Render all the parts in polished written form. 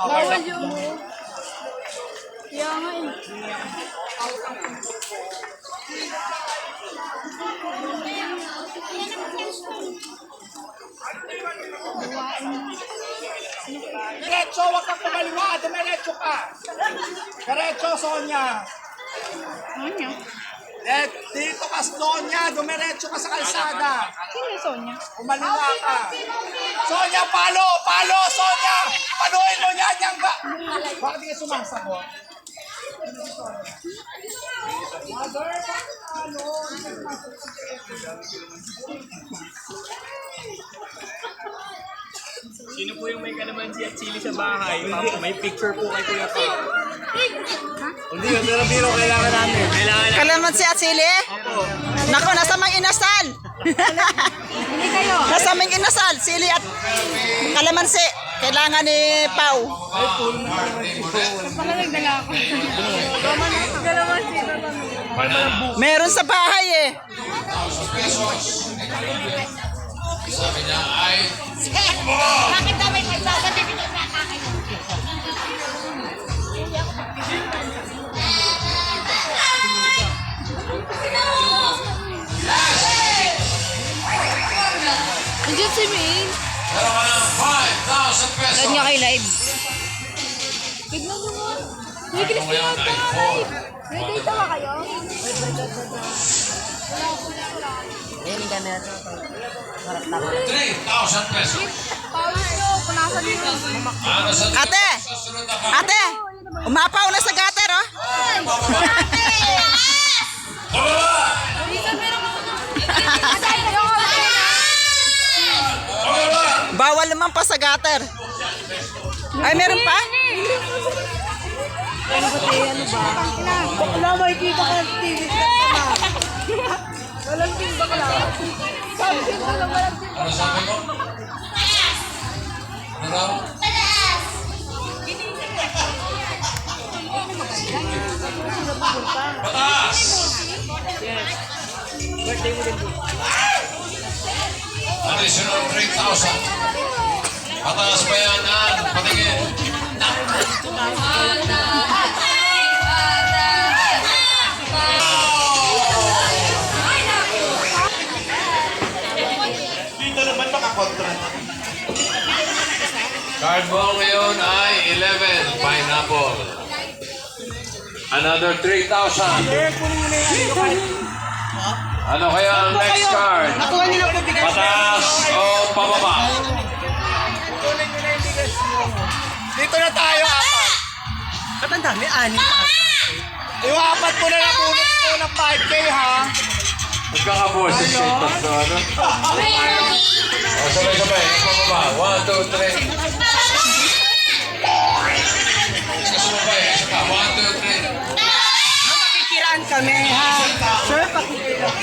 Bawal yung mo. Kaya nga eh. Diretso, wag kang kumaliwa. Dumiretso ka. Diretso, Sonia. Sonia? Dito ka, Sonia. Dumiretso ka sa kalsada. Sino yung Sonia? Kumaliwa ka. Sonia, palo! Palo, Sonia! Paluin mo yan yan ba? Bakit di ka sumasagot? Mother, palo! Sino po yung may kalamansi at chili sa bahay? May picture po kay Kuya Pao. Hindi, pero biro kailangan namin. Kalamansi at sili? Opo. Nako, nasa may inasal. Hindi kayo. Nasa may inasal, sili at kalamansi. Kailangan ni Pau. Baka nagdala ako. Dalaman sila lang. Meron sa bahay eh. Sabi niya ay Bakit daw may magsasabi dito sa akin? Nandiyan si Maine. meron ka ng 5,000 pesos. Saan niya kay live? Tignan nyo nga. May kilis Ano ngayon ay live. May data ba kayo? Meron ka na. 3,000 pesos. Pawis nyo. Punasan nyo. Ano sa Ate! susunod na card? Ate! Umapaw na sa gutter, oh. Pababa! Pababa! Bawal naman pa sa gutter. Ay, meron pa? Bakla, makikita ka ng TV. Walang ting bakla. Sabi ko lang walang ting. Ano sabi mo? Ano raw? Pataas! Additional 3,000. Pataas pa yan, Ann. Patingin. Dito naman makakontra. Card mo ngayon ay 11, pineapple. Another 3,000. Ano kaya ang next card? Nakuha nila po bigas. Pataas o pababa? Dito na tayo, apat. Ba't ang dami? Ani. Yung apat ko na nabunot ko ng 5K, ha? Magkakaboses siya ito. Ano? O, sabay-sabay. Pababa. 1, 2, 3. Sabay. Isa pa. 1, 2, 3. Makikiraan kami, ha? Sir, pakikiraan.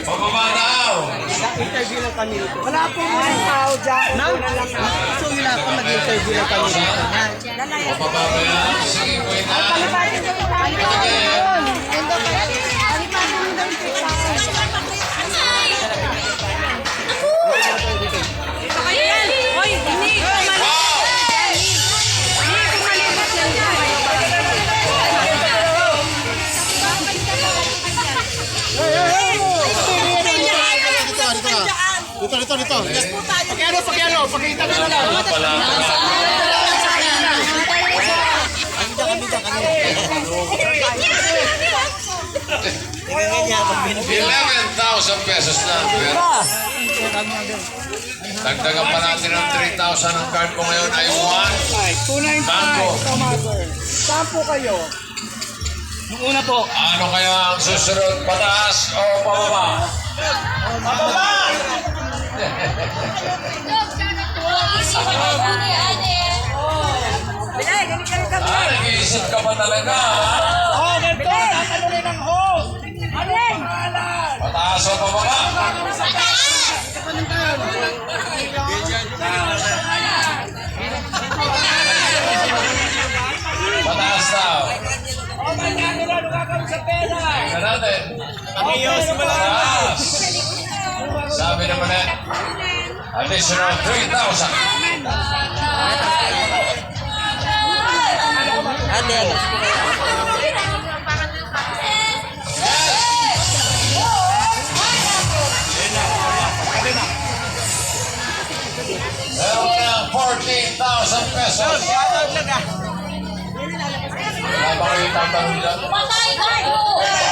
Pababa daw. Interview lang kami dito. Wala po mga tao dyan. Ma'am, gusto nila ako mag-interview lang kami dito. Pababa ba yan? Sige, wait na. Palipatin nyo yung tayo. Palipatin nyo daw yung pizza. Ito kayo yan. Hoy, hindi. Wow! Dito. Pakiano, pakita nyo na lang. Ano pala? 11,000 pesos na. Pero dagdagan pa natin ng 3,000. Ang card ko ngayon ay 1. Tango. 295, saan po kayo? Nung una po, Ano kaya ang susunod? Pataas o pababa? Pababa! Nag-iisip ka pa talaga. Oh, ganito, tatanungin ng host. Ano ang pangalan? Pataas o pababa? Pataas daw. Oh, my camera, ano gagawin sa pera? Tingnan natin. Ang iyo, simula. Pataas. Sabi naman eh, additional 3,000. Ate, Meron na 14,000 pesos. shoutout lang ah. Wala ba kayo tatanong dyan? Patay tayo!